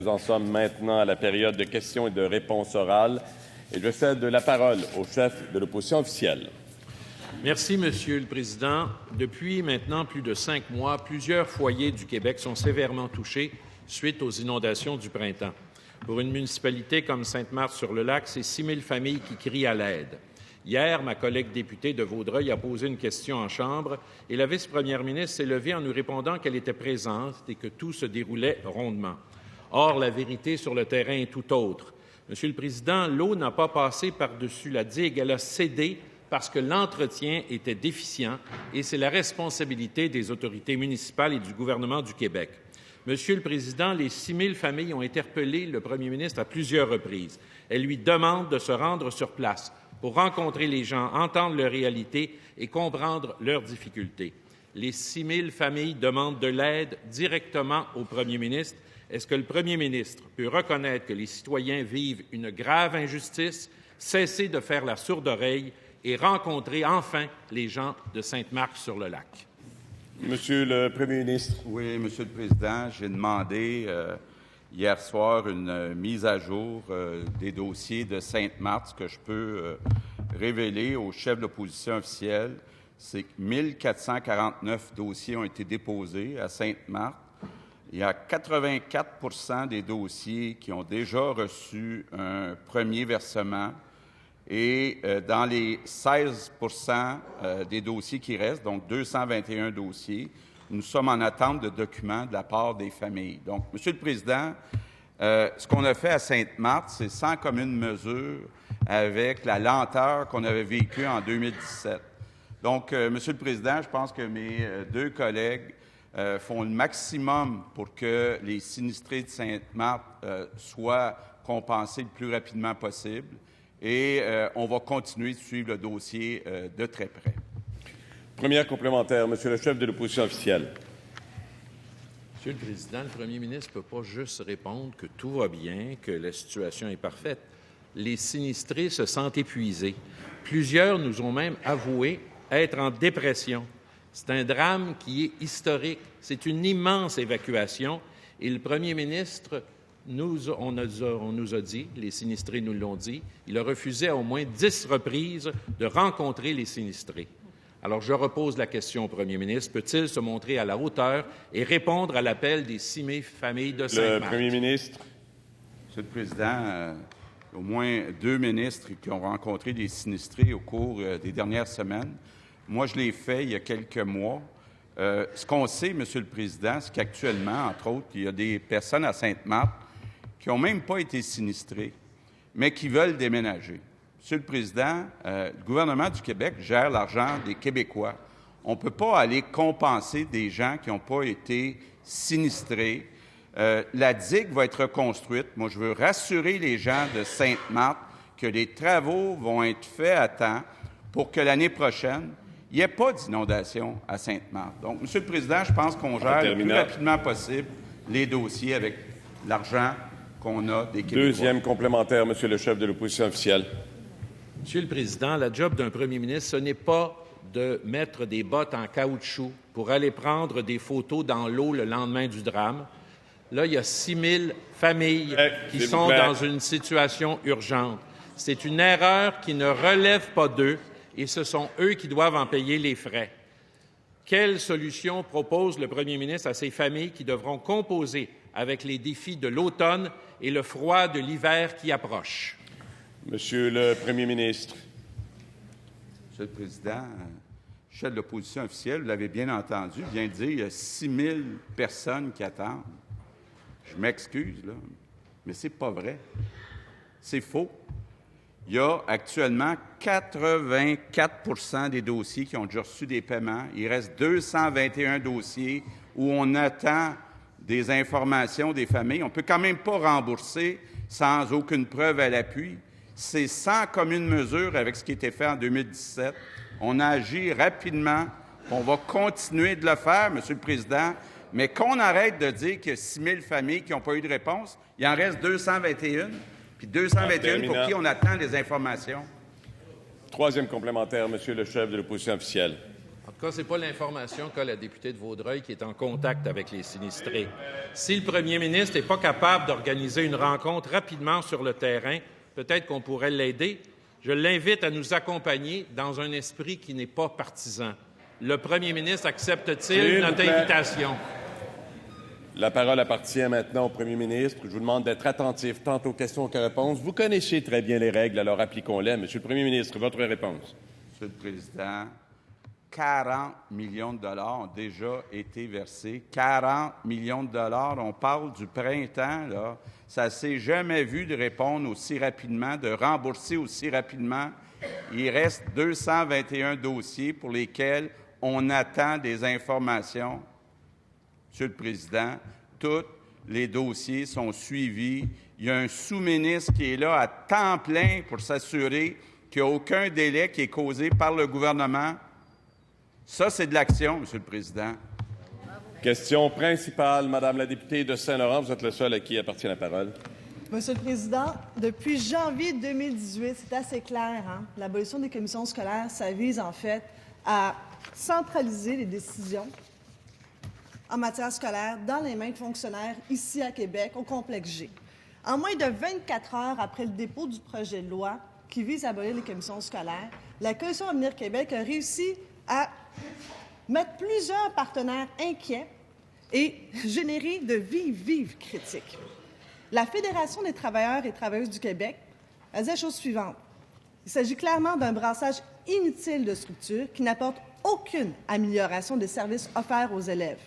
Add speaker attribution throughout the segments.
Speaker 1: Nous en sommes maintenant à la période de questions et de réponses orales. Et je cède la parole au chef de l'opposition officielle.
Speaker 2: Merci, Monsieur le Président. Depuis maintenant plus de 5 mois, plusieurs foyers du Québec sont sévèrement touchés suite aux inondations du printemps. Pour une municipalité comme Sainte-Marthe-sur-le-Lac, c'est 6 000 familles qui crient à l'aide. Hier, ma collègue députée de Vaudreuil a posé une question en Chambre et la vice-première ministre s'est levée en nous répondant qu'elle était présente et que tout se déroulait rondement. Or, la vérité sur le terrain est tout autre. Monsieur le Président, l'eau n'a pas passé par-dessus la digue, elle a cédé parce que l'entretien était déficient et c'est la responsabilité des autorités municipales et du gouvernement du Québec. Monsieur le Président, les 6 000 familles ont interpellé le premier ministre à plusieurs reprises. Elles lui demandent de se rendre sur place pour rencontrer les gens, entendre leur réalité et comprendre leurs difficultés. Les 6 000 familles demandent de l'aide directement au premier ministre. Est-ce que le premier ministre peut reconnaître que les citoyens vivent une grave injustice, cesser de faire la sourde oreille et rencontrer enfin les gens de Sainte-Marthe-sur-le-Lac?
Speaker 1: Monsieur le Premier ministre.
Speaker 3: Oui, Monsieur le Président, j'ai demandé hier soir une mise à jour des dossiers de Sainte-Marthe. Ce que je peux révéler au chef de l'opposition officielle, c'est que 1 449 dossiers ont été déposés à Sainte-Marthe. Il y a 84 des dossiers qui ont déjà reçu un premier versement et dans les 16 des dossiers qui restent, donc 221 dossiers, nous sommes en attente de documents de la part des familles. Donc, Monsieur le Président, ce qu'on a fait à Sainte-Marthe, c'est sans commune mesure avec la lenteur qu'on avait vécue en 2017. Donc, Monsieur le Président, je pense que mes deux collègues font le maximum pour que les sinistrés de Sainte-Marthe soient compensés le plus rapidement possible et on va continuer de suivre le dossier de très près.
Speaker 1: Première complémentaire, Monsieur le chef de l'opposition officielle.
Speaker 2: Monsieur le Président, le premier ministre ne peut pas juste répondre que tout va bien, que la situation est parfaite. Les sinistrés se sentent épuisés. Plusieurs nous ont même avoué être en dépression. C'est un drame qui est historique. C'est une immense évacuation. Et le premier ministre, on nous a dit, les sinistrés nous l'ont dit, il a refusé à au moins 10 reprises de rencontrer les sinistrés. Alors, je repose la question au premier ministre. Peut-il se montrer à la hauteur et répondre à l'appel des 6 000 familles de Sainte-Marthe?
Speaker 1: Le premier ministre.
Speaker 3: Monsieur le Président, au moins 2 ministres qui ont rencontré des sinistrés au cours des dernières semaines. Moi, je l'ai fait il y a quelques mois. Ce qu'on sait, Monsieur le Président, c'est qu'actuellement, entre autres, il y a des personnes à Sainte-Marthe qui n'ont même pas été sinistrées, mais qui veulent déménager. Monsieur le Président, le gouvernement du Québec gère l'argent des Québécois. On ne peut pas aller compenser des gens qui n'ont pas été sinistrés. La digue va être reconstruite. Moi, je veux rassurer les gens de Sainte-Marthe que les travaux vont être faits à temps pour que l'année prochaine, il n'y ait pas d'inondation à Sainte-Marthe. Donc, Monsieur le Président, je pense qu'on gère le plus rapidement possible les dossiers avec l'argent qu'on a des Québécois.
Speaker 1: Deuxième complémentaire, Monsieur le chef de l'opposition officielle.
Speaker 2: Monsieur le Président, la job d'un premier ministre, ce n'est pas de mettre des bottes en caoutchouc pour aller prendre des photos dans l'eau le lendemain du drame. Là, il y a 6 000 familles qui sont dans une situation urgente. C'est une erreur qui ne relève pas d'eux et ce sont eux qui doivent en payer les frais. Quelle solution propose le premier ministre à ces familles qui devront composer avec les défis de l'automne et le froid de l'hiver qui approche?
Speaker 1: Monsieur le premier ministre.
Speaker 3: Monsieur le Président, le chef de l'opposition officielle, vous l'avez bien entendu, vient de dire qu'il y a 6 000 personnes qui attendent. Je m'excuse, là, mais c'est pas vrai. C'est faux. Il y a actuellement 84 des dossiers qui ont déjà reçu des paiements. Il reste 221 dossiers où on attend des informations des familles. On ne peut quand même pas rembourser sans aucune preuve à l'appui. C'est sans commune mesure avec ce qui était fait en 2017. On a agi rapidement. On va continuer de le faire, Monsieur le Président, mais qu'on arrête de dire qu'il y a 6 000 familles qui n'ont pas eu de réponse. Il en reste 221. Puis 221 pour qui on attend des informations.
Speaker 1: Troisième complémentaire, Monsieur le chef de l'opposition officielle.
Speaker 2: En tout En tout cas, ce n'est pas l'information qu'a la députée de Vaudreuil qui est en contact avec les sinistrés. Si le premier ministre n'est pas capable d'organiser une rencontre rapidement sur le terrain, peut-être qu'on pourrait l'aider. Je l'invite à nous accompagner dans un esprit qui n'est pas partisan. Le premier ministre accepte-t-il notre invitation?
Speaker 1: La parole appartient maintenant au premier ministre. Je vous demande d'être attentif tant aux questions qu'aux réponses. Vous connaissez très bien les règles, alors appliquons-les. Monsieur le premier ministre, votre réponse.
Speaker 3: Monsieur le Président, 40 millions de dollars ont déjà été versés. 40 millions de dollars. On parle du printemps, là. Ça ne s'est jamais vu de répondre aussi rapidement, de rembourser aussi rapidement. Il reste 221 dossiers pour lesquels on attend des informations. Monsieur le Président, tous les dossiers sont suivis. Il y a un sous-ministre qui est là à temps plein pour s'assurer qu'il n'y a aucun délai qui est causé par le gouvernement. Ça, c'est de l'action, Monsieur le Président.
Speaker 1: Question principale, Madame la députée de Saint-Laurent. Vous êtes le seul à qui appartient la parole.
Speaker 4: Monsieur le Président, depuis janvier 2018, c'est assez clair, hein? L'abolition des commissions scolaires, ça vise en fait à centraliser les décisions en matière scolaire dans les mains de fonctionnaires ici à Québec, au complexe G. En moins de 24 heures après le dépôt du projet de loi qui vise à abolir les commissions scolaires, la Coalition Avenir Québec a réussi à mettre plusieurs partenaires inquiets et générer de vives critiques. La Fédération des travailleurs et travailleuses du Québec a dit la chose suivante. Il s'agit clairement d'un brassage inutile de structures qui n'apporte aucune amélioration des services offerts aux élèves.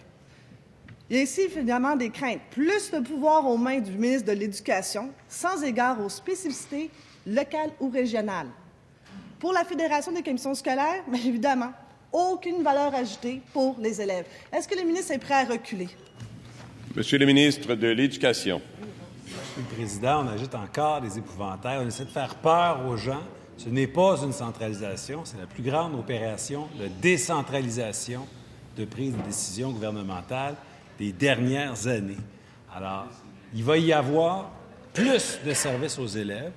Speaker 4: Il y a ici évidemment des craintes. Plus de pouvoir aux mains du ministre de l'Éducation, sans égard aux spécificités locales ou régionales. Pour la Fédération des commissions scolaires, bien évidemment, aucune valeur ajoutée pour les élèves. Est-ce que le ministre est prêt à reculer?
Speaker 1: Monsieur le ministre de l'Éducation.
Speaker 5: Monsieur le Président, on ajoute encore des épouvantails. On essaie de faire peur aux gens. Ce n'est pas une centralisation, c'est la plus grande opération de décentralisation de prise de décision gouvernementale des dernières années. Alors, il va y avoir plus de services aux élèves,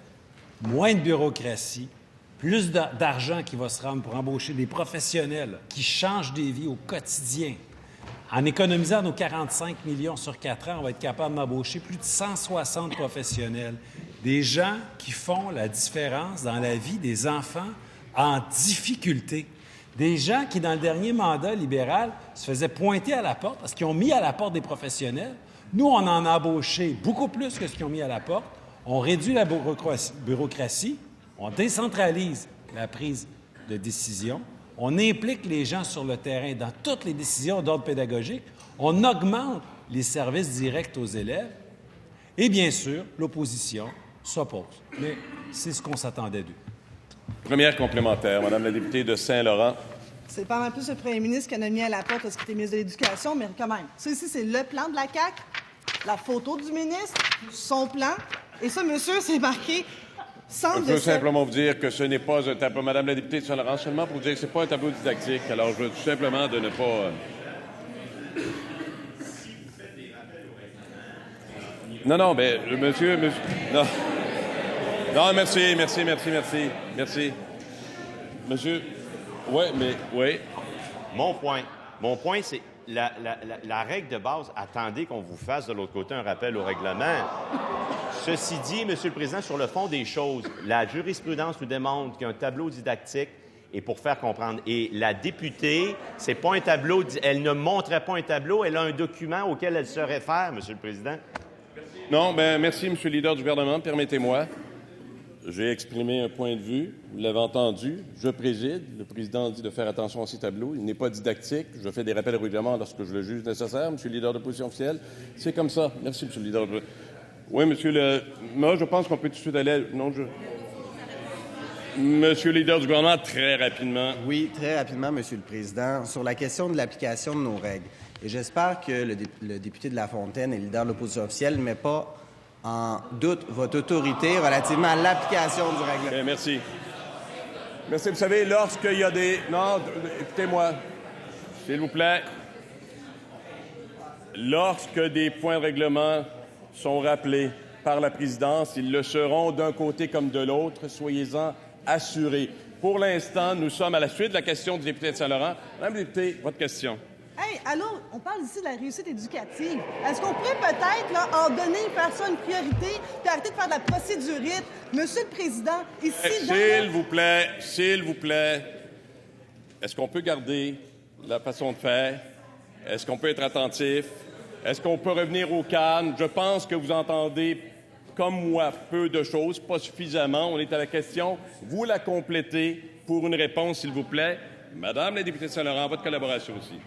Speaker 5: moins de bureaucratie, plus d'argent qui va se rendre pour embaucher des professionnels qui changent des vies au quotidien. En économisant nos 45 millions sur 4 ans, on va être capable d'embaucher plus de 160 professionnels, des gens qui font la différence dans la vie des enfants en difficulté. Des gens qui, dans le dernier mandat libéral, se faisaient pointer à la porte parce qu'ils ont mis à la porte des professionnels. Nous, on en a embauché beaucoup plus que ce qu'ils ont mis à la porte. On réduit la bureaucratie, on décentralise la prise de décision, on implique les gens sur le terrain dans toutes les décisions d'ordre pédagogique, on augmente les services directs aux élèves et, bien sûr, l'opposition s'oppose. Mais c'est ce qu'on s'attendait d'eux.
Speaker 1: Première complémentaire, Madame la députée de Saint-Laurent.
Speaker 4: C'est pas mal plus le premier ministre qui en a mis à la porte lorsqu'il était ministre de l'Éducation, mais quand même. Ça ici, c'est le plan de la CAQ, la photo du ministre, son plan, et ça, monsieur, c'est marqué centre de...
Speaker 1: Je veux simplement vous dire que ce n'est pas un tableau, Madame la députée de Saint-Laurent, seulement pour vous dire que ce n'est pas un tableau didactique. Alors, je veux tout simplement de ne pas... Non, mais monsieur... Non, merci. Monsieur... Oui.
Speaker 6: Mon point, c'est la règle de base. Attendez qu'on vous fasse de l'autre côté un rappel au règlement. Ceci dit, Monsieur le Président, sur le fond des choses, la jurisprudence nous démontre qu'il y a un tableau didactique et pour faire comprendre. Et la députée, c'est pas un tableau, elle ne montrait pas un tableau, elle a un document auquel elle se réfère, Monsieur le Président.
Speaker 1: Non, merci, Monsieur le leader du gouvernement. Permettez-moi. J'ai exprimé un point de vue. Vous l'avez entendu. Je préside. Le président dit de faire attention à ces tableaux. Il n'est pas didactique. Je fais des rappels au règlement lorsque je le juge nécessaire. Monsieur le leader de l'opposition officielle, c'est comme ça. Merci, Monsieur le leader de... Oui, Monsieur le... Moi, je pense qu'on peut tout de suite aller... Non, Monsieur le leader du gouvernement, très rapidement.
Speaker 7: Oui, très rapidement, Monsieur le Président. Sur la question de l'application de nos règles. Et j'espère que le député de La Fontaine et le leader de l'opposition officielle ne met pas en doute votre autorité relativement à l'application du règlement.
Speaker 1: Merci. Merci. Vous savez, lorsqu'il y a des... Non, écoutez-moi, s'il vous plaît. Lorsque des points de règlement sont rappelés par la présidence, ils le seront d'un côté comme de l'autre. Soyez-en assurés. Pour l'instant, nous sommes à la suite de la question du député de Saint-Laurent. Madame la députée, votre question.
Speaker 4: Hey, allô, on parle ici de la réussite éducative. Est-ce qu'on pourrait peut-être là, en donner, faire ça une priorité, puis arrêter de faire de la procédurite? Monsieur le Président, ici...
Speaker 1: S'il vous plaît, est-ce qu'on peut garder la façon de faire? Est-ce qu'on peut être attentif? Est-ce qu'on peut revenir au calme? Je pense que vous entendez, comme moi, peu de choses, pas suffisamment. On est à la question. Vous la complétez pour une réponse, s'il vous plaît. Madame la députée de Saint-Laurent, votre collaboration aussi.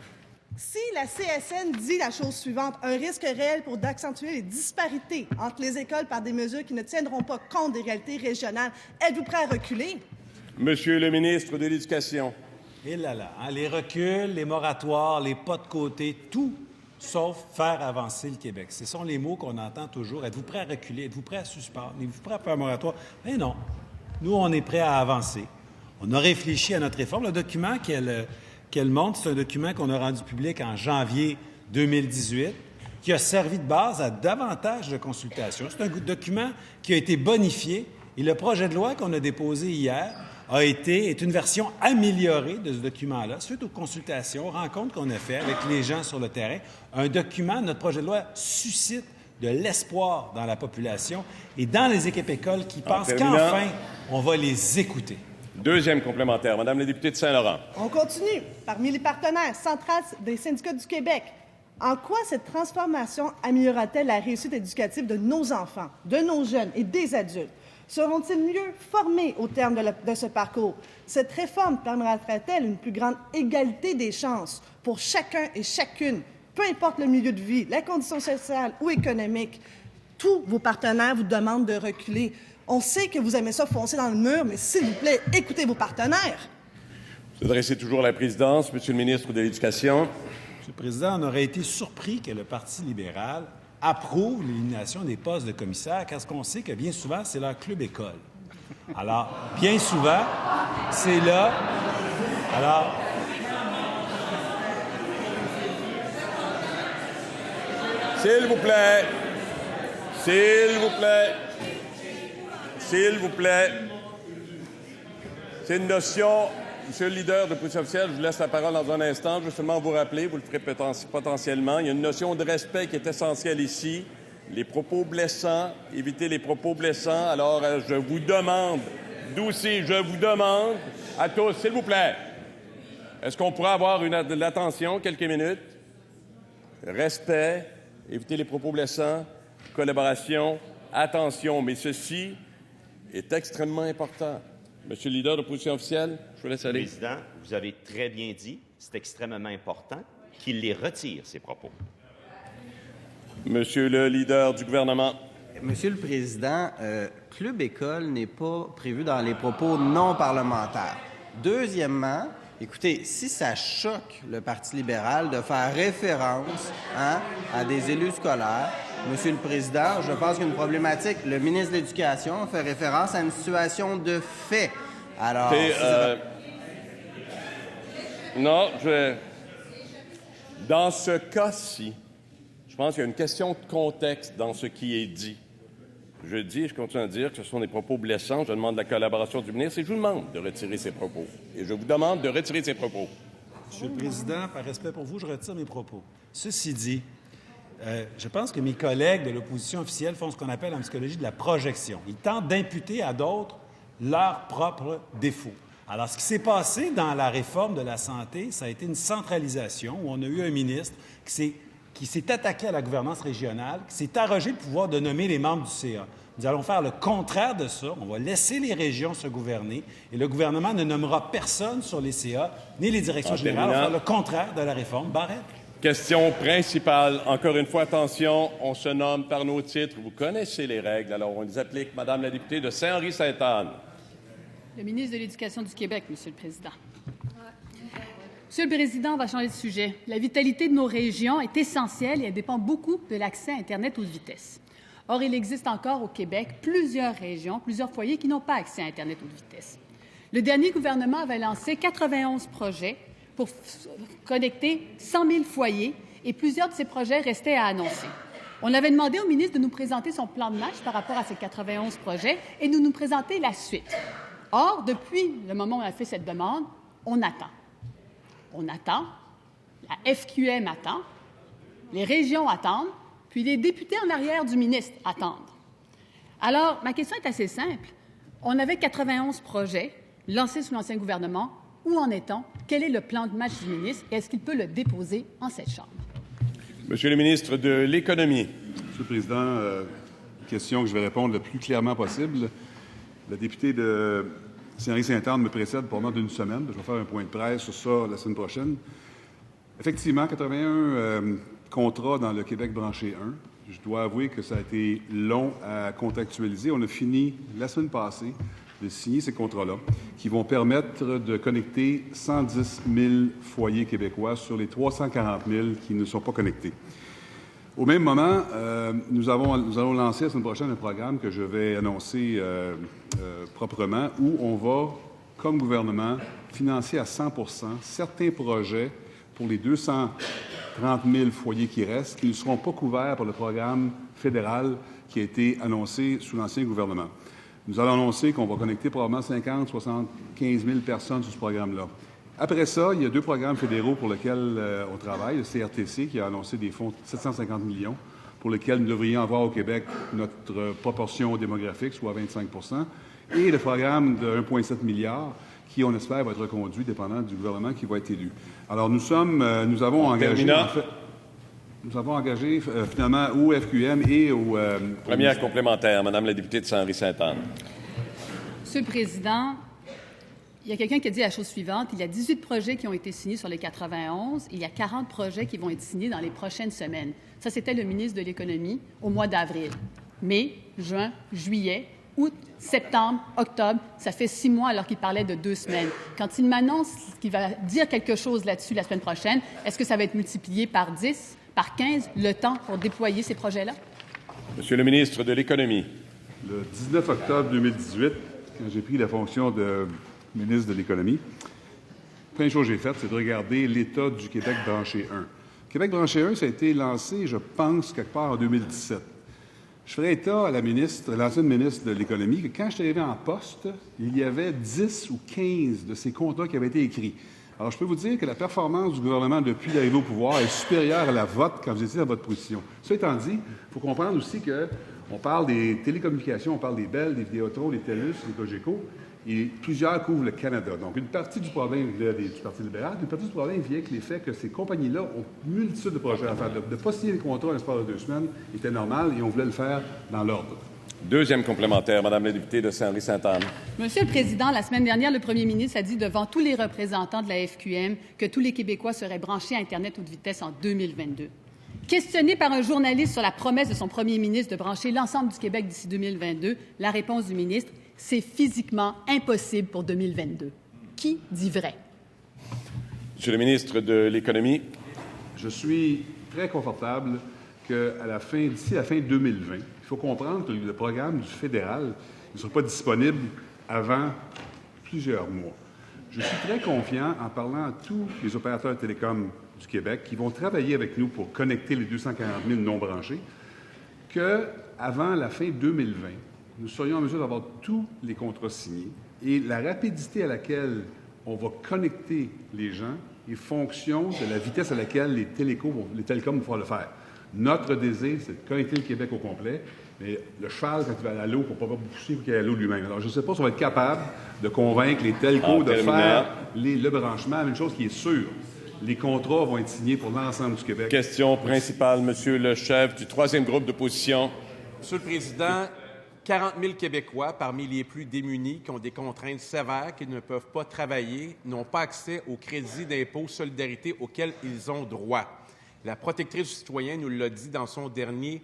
Speaker 4: Si la CSN dit la chose suivante, un risque réel pour d'accentuer les disparités entre les écoles par des mesures qui ne tiendront pas compte des réalités régionales, êtes-vous prêt à reculer?
Speaker 1: Monsieur le ministre de l'Éducation.
Speaker 5: Et là, les reculs, les moratoires, les pas de côté, tout sauf faire avancer le Québec. Ce sont les mots qu'on entend toujours. Êtes-vous prêt à reculer? Êtes-vous prêt à suspendre? Êtes-vous prêt à faire un moratoire? Mais non. Nous, on est prêt à avancer. On a réfléchi à notre réforme. Le document qu'elle montre, c'est un document qu'on a rendu public en janvier 2018, qui a servi de base à davantage de consultations. C'est un document qui a été bonifié et le projet de loi qu'on a déposé hier est une version améliorée de ce document-là, suite aux consultations, aux rencontres qu'on a faites avec les gens sur le terrain. Un document, notre projet de loi suscite de l'espoir dans la population et dans les équipes écoles qui pensent qu'enfin, on va les écouter.
Speaker 1: Deuxième complémentaire, Madame la députée de Saint-Laurent.
Speaker 4: On continue. Parmi les partenaires, Centrale des syndicats du Québec, en quoi cette transformation améliorera-t-elle la réussite éducative de nos enfants, de nos jeunes et des adultes? Seront-ils mieux formés au terme de ce parcours? Cette réforme permettra-t-elle une plus grande égalité des chances pour chacun et chacune, peu importe le milieu de vie, la condition sociale ou économique? Tous vos partenaires vous demandent de reculer. On sait que vous aimez ça foncer dans le mur, mais s'il vous plaît, écoutez vos partenaires.
Speaker 1: Vous adressez toujours à la présidence, Monsieur le ministre de l'Éducation.
Speaker 5: Monsieur le Président, on aurait été surpris que le Parti libéral approuve l'élimination des postes de commissaires, parce qu'on sait que bien souvent, c'est leur club école. Alors, bien souvent, c'est là... Alors...
Speaker 1: S'il vous plaît. S'il vous plaît. S'il vous plaît. C'est une notion... Monsieur le leader de l'opposition officielle, je vous laisse la parole dans un instant. Je veux seulement vous rappeler, vous le ferez potentiellement, il y a une notion de respect qui est essentielle ici. Les propos blessants, éviter les propos blessants. Alors, je vous demande, je vous demande à tous, s'il vous plaît, est-ce qu'on pourrait avoir de l'attention, quelques minutes? Respect, éviter les propos blessants, collaboration, attention. Mais ceci est extrêmement important. Monsieur le leader de l'opposition officielle, je vous laisse aller.
Speaker 6: Président, vous avez très bien dit, c'est extrêmement important qu'il les retire, ces propos.
Speaker 1: Monsieur le leader du gouvernement.
Speaker 7: Monsieur le Président, Club École n'est pas prévu dans les propos non parlementaires. Deuxièmement, écoutez, si ça choque le Parti libéral de faire référence à des élus scolaires, Monsieur le Président, je pense qu'il y a une problématique. Le ministre de l'Éducation fait référence à une situation de fait. Alors,
Speaker 1: dans ce cas-ci, je pense qu'il y a une question de contexte dans ce qui est dit. Je continue à dire que ce sont des propos blessants. Je demande la collaboration du ministre et je vous demande de retirer ces propos. Et je vous demande de retirer ces propos.
Speaker 5: Monsieur le Président, par respect pour vous, je retire mes propos. Ceci dit, je pense que mes collègues de l'opposition officielle font ce qu'on appelle en psychologie de la projection. Ils tentent d'imputer à d'autres leurs propres défauts. Alors, ce qui s'est passé dans la réforme de la santé, ça a été une centralisation où on a eu un ministre qui s'est attaqué à la gouvernance régionale, qui s'est arrogé le pouvoir de nommer les membres du CA. Nous allons faire le contraire de ça. On va laisser les régions se gouverner et le gouvernement ne nommera personne sur les CA ni les directions générales. On va faire le contraire de la réforme Barrette.
Speaker 1: Question principale. Encore une fois, attention, on se nomme par nos titres. Vous connaissez les règles, alors on les applique. Madame la députée de Saint-Henri-Sainte-Anne.
Speaker 8: Le ministre de l'Éducation du Québec, Monsieur le Président. Monsieur le Président, on va changer de sujet. La vitalité de nos régions est essentielle et elle dépend beaucoup de l'accès à Internet haute vitesse. Or, il existe encore au Québec plusieurs régions, plusieurs foyers qui n'ont pas accès à Internet haute vitesse. Le dernier gouvernement avait lancé 91 projets pour connecter 100 000 foyers et plusieurs de ces projets restaient à annoncer. On avait demandé au ministre de nous présenter son plan de match par rapport à ces 91 projets et de nous présenter la suite. Or, depuis le moment où on a fait cette demande, on attend. On attend, la FQM attend, les régions attendent, puis les députés en arrière du ministre attendent. Alors, ma question est assez simple. On avait 91 projets lancés sous l'ancien gouvernement. Où en est-on? Quel est le plan de match du ministre? Et est-ce qu'il peut le déposer en cette Chambre?
Speaker 1: Monsieur le ministre de l'Économie.
Speaker 9: Monsieur le Président, question que je vais répondre le plus clairement possible. La députée de Saint-Henri-Sainte-Anne me précède pendant d'une semaine. Je vais faire un point de presse sur ça la semaine prochaine. Effectivement, 81 contrats dans le Québec branché 1. Je dois avouer que ça a été long à contractualiser. On a fini la semaine passée de signer ces contrats-là qui vont permettre de connecter 110 000 foyers québécois sur les 340 000 qui ne sont pas connectés. Au même moment, nous allons lancer la semaine prochaine un programme que je vais annoncer proprement où on va, comme gouvernement, financer à 100 % certains projets pour les 230 000 foyers qui restent, qui ne seront pas couverts par le programme fédéral qui a été annoncé sous l'ancien gouvernement. Nous allons annoncer qu'on va connecter probablement 50-75 000 personnes sur ce programme-là. Après ça, il y a 2 programmes fédéraux pour lesquels on travaille. Le CRTC qui a annoncé des fonds de 750 millions pour lesquels nous devrions avoir au Québec notre proportion démographique, soit 25 %, et le programme de 1,7 milliard qui, on espère, va être reconduit dépendant du gouvernement qui va être élu. Alors, nous avons engagé finalement au FQM et au...
Speaker 1: Première complémentaire, Madame la députée de Saint-Henri-Sainte-Anne.
Speaker 8: Monsieur le Président, il y a quelqu'un qui a dit la chose suivante. Il y a 18 projets qui ont été signés sur les 91. Il y a 40 projets qui vont être signés dans les prochaines semaines. Ça, c'était le ministre de l'Économie au mois d'avril. Mai, juin, juillet, août, septembre, octobre, ça fait 6 mois alors qu'il parlait de 2 semaines. Quand il m'annonce qu'il va dire quelque chose là-dessus la semaine prochaine, est-ce que ça va être multiplié par 10, par 15, le temps pour déployer ces projets-là?
Speaker 1: Monsieur le ministre de l'Économie.
Speaker 9: Le 19 octobre 2018, quand j'ai pris la fonction de ministre de l'Économie, la première chose que j'ai faite, c'est de regarder l'état du Québec branché 1. Québec branché 1, ça a été lancé, je pense, quelque part en 2017. Je ferai état à l'ancienne ministre de l'Économie, que quand je suis arrivé en poste, il y avait 10 ou 15 de ces contrats qui avaient été écrits. Alors, je peux vous dire que la performance du gouvernement depuis l'arrivée au pouvoir est supérieure à la vôtre quand vous étiez dans votre position. Ça étant dit, il faut comprendre aussi qu'on parle des télécommunications, on parle des Bell, des Vidéotron, des TELUS, des Cogeco, et plusieurs couvrent le Canada. Donc, une partie du problème vient du Parti libéral, une partie du problème vient que les faits que ces compagnies-là ont une multitude de projets à faire. De ne pas signer les contrats à l'espace de 2 semaines était normal et on voulait le faire dans l'ordre.
Speaker 1: Deuxième complémentaire, Madame la députée de Saint-Henri-Sainte-Anne.
Speaker 8: Monsieur le Président, la semaine dernière, le premier ministre a dit devant tous les représentants de la FQM que tous les Québécois seraient branchés à Internet haute vitesse en 2022. Questionné par un journaliste sur la promesse de son premier ministre de brancher l'ensemble du Québec d'ici 2022, la réponse du ministre, c'est physiquement impossible pour 2022. Qui dit vrai?
Speaker 1: Monsieur le ministre de l'Économie.
Speaker 9: Je suis très confortable d'ici la fin 2020, il faut comprendre que le programme du fédéral ne sera pas disponible avant plusieurs mois. Je suis très confiant en parlant à tous les opérateurs télécoms du Québec qui vont travailler avec nous pour connecter les 240 000 non branchés, qu'avant la fin 2020, nous serions en mesure d'avoir tous les contrats signés et la rapidité à laquelle on va connecter les gens est fonction de la vitesse à laquelle les télécoms vont pouvoir le faire. Notre désir, c'est de connecter le Québec au complet, mais le cheval, quand il va à l'eau, il ne faut pas pousser pour qu'il y ait à l'eau lui-même. Alors, je ne sais pas si on va être capable de convaincre les telcos de faire le branchement. Une chose qui est sûre, les contrats vont être signés pour l'ensemble du Québec.
Speaker 1: Question principale, Monsieur le chef du 3e groupe d'opposition.
Speaker 10: Monsieur le Président, 40 000 Québécois, parmi les plus démunis, qui ont des contraintes sévères, qui ne peuvent pas travailler, n'ont pas accès au crédit d'impôt solidarité auquel ils ont droit. La protectrice du citoyen nous l'a dit dans son dernier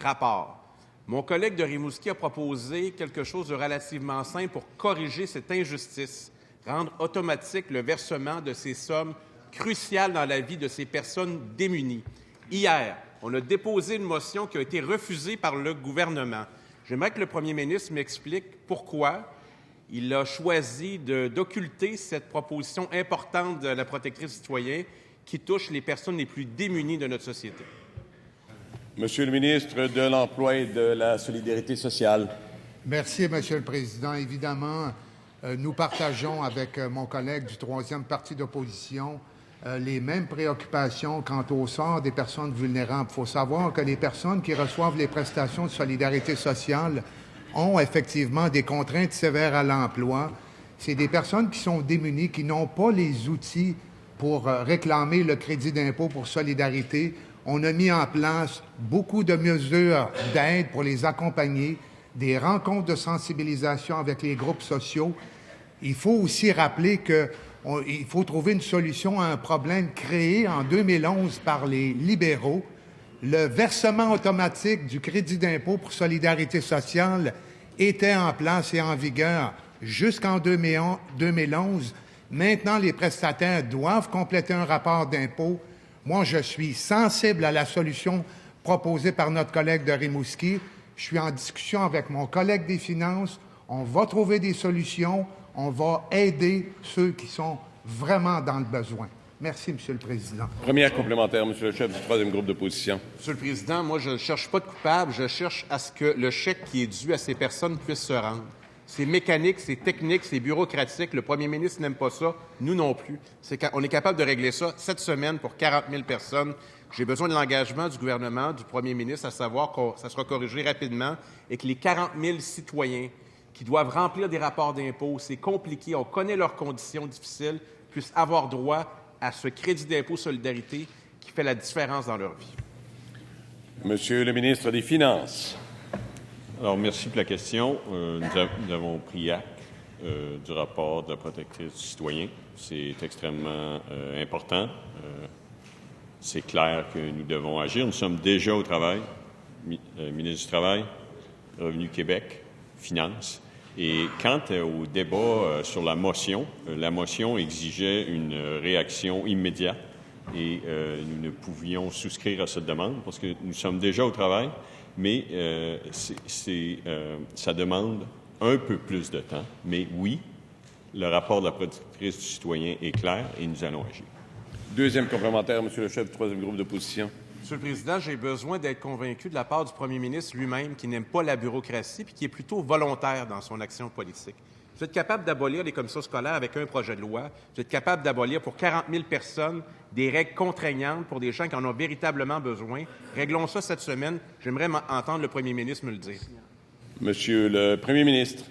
Speaker 10: rapport. Mon collègue de Rimouski a proposé quelque chose de relativement simple pour corriger cette injustice, rendre automatique le versement de ces sommes cruciales dans la vie de ces personnes démunies. Hier, on a déposé une motion qui a été refusée par le gouvernement. J'aimerais que le premier ministre m'explique pourquoi il a choisi d'occulter cette proposition importante de la protectrice du citoyen qui touche les personnes les plus démunies de notre société.
Speaker 1: Monsieur le ministre de l'Emploi et de la Solidarité sociale.
Speaker 11: Merci, Monsieur le Président. Évidemment, nous partageons avec mon collègue du troisième parti d'opposition les mêmes préoccupations quant au sort des personnes vulnérables. Il faut savoir que les personnes qui reçoivent les prestations de solidarité sociale ont effectivement des contraintes sévères à l'emploi. C'est des personnes qui sont démunies, qui n'ont pas les outils pour réclamer le crédit d'impôt pour solidarité. On a mis en place beaucoup de mesures d'aide pour les accompagner, des rencontres de sensibilisation avec les groupes sociaux. Il faut aussi rappeler qu'il faut trouver une solution à un problème créé en 2011 par les libéraux. Le versement automatique du crédit d'impôt pour solidarité sociale était en place et en vigueur jusqu'en 2011. Maintenant, les prestataires doivent compléter un rapport d'impôt. Moi, je suis sensible à la solution proposée par notre collègue de Rimouski. Je suis en discussion avec mon collègue des Finances. On va trouver des solutions. On va aider ceux qui sont vraiment dans le besoin. Merci, Monsieur le Président.
Speaker 1: Première complémentaire, Monsieur le chef du troisième groupe d'opposition.
Speaker 10: Monsieur le Président, moi, je ne cherche pas de coupable. Je cherche à ce que le chèque qui est dû à ces personnes puisse se rendre. C'est mécanique, c'est technique, c'est bureaucratique. Le premier ministre n'aime pas ça. Nous non plus. On est capable de régler ça cette semaine pour 40 000 personnes. J'ai besoin de l'engagement du gouvernement, du premier ministre, à savoir que ça sera corrigé rapidement et que les 40 000 citoyens qui doivent remplir des rapports d'impôt, c'est compliqué, on connaît leurs conditions difficiles, puissent avoir droit à ce crédit d'impôt solidarité qui fait la différence dans leur vie.
Speaker 1: Monsieur le ministre des Finances.
Speaker 12: Alors, merci pour la question. Nous avons pris acte du rapport de la protectrice du citoyen. C'est extrêmement important. C'est clair que nous devons agir. Nous sommes déjà au travail. Ministre du Travail, Revenu Québec, Finances. Et quant au débat sur la motion exigeait une réaction immédiate et nous ne pouvions souscrire à cette demande parce que nous sommes déjà au travail, mais ça demande un peu plus de temps. Mais oui, le rapport de la protectrice du citoyen est clair et nous allons agir.
Speaker 1: Deuxième complémentaire, Monsieur le chef du troisième groupe d'opposition.
Speaker 10: Monsieur le Président, j'ai besoin d'être convaincu de la part du premier ministre lui-même qui n'aime pas la bureaucratie puis qui est plutôt volontaire dans son action politique. Vous êtes capable d'abolir les commissions scolaires avec un projet de loi. Vous êtes capable d'abolir pour 40 000 personnes des règles contraignantes pour des gens qui en ont véritablement besoin. Réglons ça cette semaine. J'aimerais entendre le premier ministre me le dire.
Speaker 1: Monsieur le premier ministre.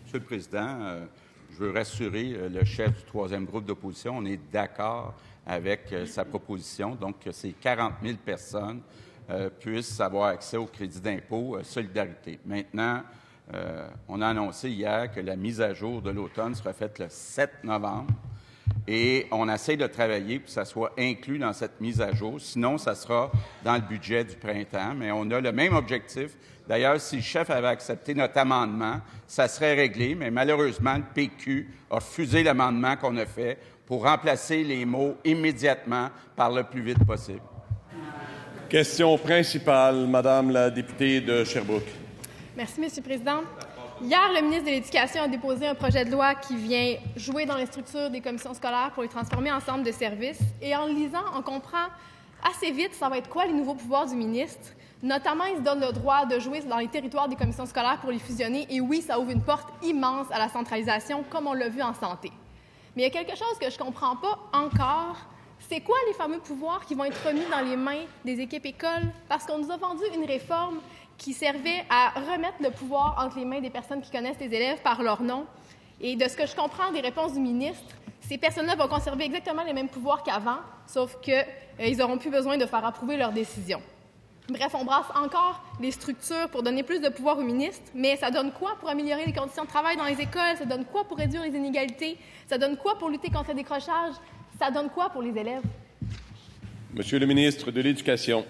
Speaker 3: Monsieur le Président, je veux rassurer le chef du troisième groupe d'opposition. On est d'accord avec sa proposition, donc que ces 40 000 personnes puissent avoir accès au crédit d'impôt solidarité. Maintenant, on a annoncé hier que la mise à jour de l'automne sera faite le 7 novembre et on essaie de travailler pour que ça soit inclus dans cette mise à jour. Sinon, ça sera dans le budget du printemps, mais on a le même objectif. D'ailleurs, si le chef avait accepté notre amendement, ça serait réglé, mais malheureusement, le PQ a refusé l'amendement qu'on a fait pour remplacer les mots immédiatement par le plus vite possible.
Speaker 1: Question principale, Madame la députée de Sherbrooke.
Speaker 13: Merci, M. le Président. Hier, le ministre de l'Éducation a déposé un projet de loi qui vient jouer dans les structures des commissions scolaires pour les transformer en centres de services. Et en le lisant, on comprend assez vite ça va être quoi les nouveaux pouvoirs du ministre. Notamment, il se donne le droit de jouer dans les territoires des commissions scolaires pour les fusionner. Et oui, ça ouvre une porte immense à la centralisation, comme on l'a vu en santé. Mais il y a quelque chose que je ne comprends pas encore. C'est quoi les fameux pouvoirs qui vont être remis dans les mains des équipes écoles? Parce qu'on nous a vendu une réforme qui servait à remettre le pouvoir entre les mains des personnes qui connaissent les élèves par leur nom. Et de ce que je comprends des réponses du ministre, ces personnes-là vont conserver exactement les mêmes pouvoirs qu'avant, sauf qu'ils n'auront plus besoin de faire approuver leurs décisions. Bref, on brasse encore les structures pour donner plus de pouvoir au ministre, mais ça donne quoi pour améliorer les conditions de travail dans les écoles? Ça donne quoi pour réduire les inégalités? Ça donne quoi pour lutter contre le décrochage? Ça donne quoi pour les élèves?
Speaker 1: Monsieur le ministre de l'Éducation.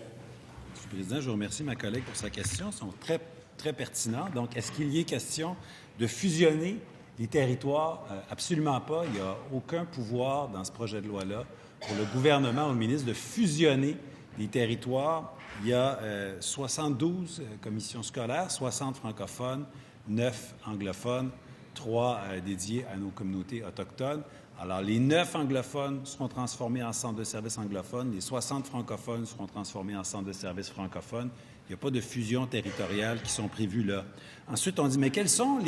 Speaker 5: Monsieur le Président, je remercie ma collègue pour sa question. Elles sont très, très pertinentes. Donc, est-ce qu'il y est question de fusionner les territoires? Absolument pas. Il n'y a aucun pouvoir dans ce projet de loi-là pour le gouvernement ou le ministre de fusionner les territoires. Il y a 72 commissions scolaires, 60 francophones, 9 anglophones, 3 dédiés à nos communautés autochtones. Alors, les 9 anglophones seront transformés en centres de services anglophones, les 60 francophones seront transformés en centres de services francophones. Il n'y a pas de fusion territoriale qui sont prévues là. Ensuite, on dit, mais quels sont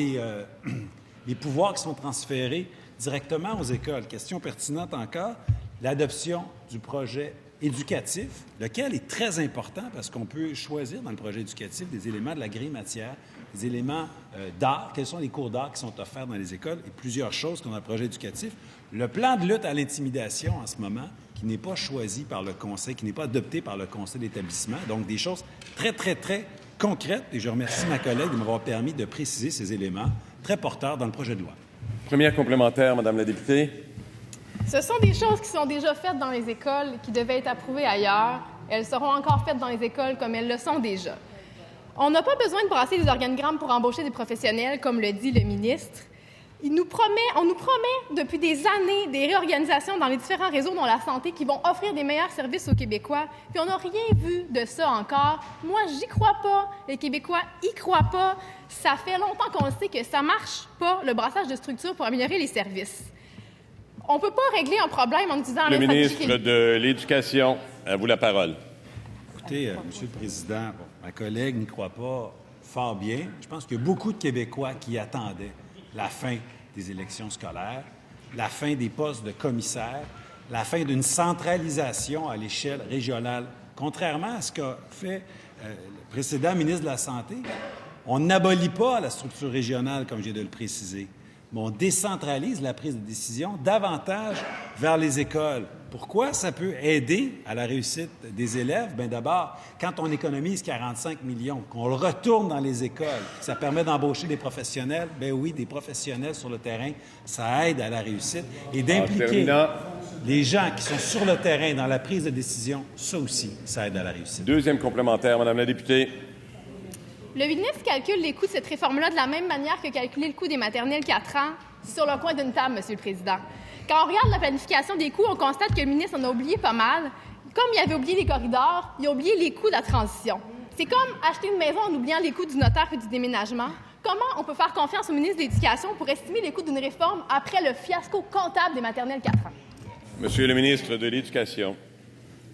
Speaker 5: les pouvoirs qui sont transférés directement aux écoles. Question pertinente encore, l'adoption du projet éducatif, lequel est très important parce qu'on peut choisir dans le projet éducatif des éléments de la grille matière, des éléments d'art, quels sont les cours d'art qui sont offerts dans les écoles et plusieurs choses qu'on a dans le projet éducatif. Le plan de lutte à l'intimidation en ce moment, qui n'est pas choisi par le conseil, qui n'est pas adopté par le conseil d'établissement, donc des choses très, très, très concrètes et je remercie ma collègue de m'avoir permis de préciser ces éléments très porteurs dans le projet de loi.
Speaker 1: Première complémentaire, Madame la députée.
Speaker 13: Ce sont des choses qui sont déjà faites dans les écoles, qui devaient être approuvées ailleurs. Elles seront encore faites dans les écoles comme elles le sont déjà. On n'a pas besoin de brasser des organigrammes pour embaucher des professionnels, comme le dit le ministre. On nous promet depuis des années des réorganisations dans les différents réseaux dont la santé qui vont offrir des meilleurs services aux Québécois. Puis on n'a rien vu de ça encore. Moi, j'y crois pas. Les Québécois y croient pas. Ça fait longtemps qu'on sait que ça marche pas, le brassage de structures pour améliorer les services. On ne peut pas régler un problème en utilisant
Speaker 1: Le ministre de l'Éducation, à vous la parole.
Speaker 5: Écoutez, Monsieur le Président, ma collègue n'y croit pas fort bien. Je pense qu'il y a beaucoup de Québécois qui attendaient la fin des élections scolaires, la fin des postes de commissaires, la fin d'une centralisation à l'échelle régionale. Contrairement à ce qu'a fait le précédent ministre de la Santé, on n'abolit pas la structure régionale, comme je viens de le préciser, mais on décentralise la prise de décision davantage vers les écoles. Pourquoi ça peut aider à la réussite des élèves? Bien, d'abord, quand on économise 45 millions, qu'on le retourne dans les écoles, ça permet d'embaucher des professionnels. Bien oui, des professionnels sur le terrain, ça aide à la réussite. Et d'impliquer les gens qui sont sur le terrain dans la prise de décision, ça aussi, ça aide à la réussite.
Speaker 1: Deuxième complémentaire, Madame la députée.
Speaker 13: Le ministre calcule les coûts de cette réforme-là de la même manière que calculer le coût des maternelles 4 ans sur le coin d'une table, Monsieur le Président. Quand on regarde la planification des coûts, on constate que le ministre en a oublié pas mal. Comme il avait oublié les corridors, il a oublié les coûts de la transition. C'est comme acheter une maison en oubliant les coûts du notaire et du déménagement. Comment on peut faire confiance au ministre de l'Éducation pour estimer les coûts d'une réforme après le fiasco comptable des maternelles 4 ans?
Speaker 1: Monsieur le ministre de l'Éducation.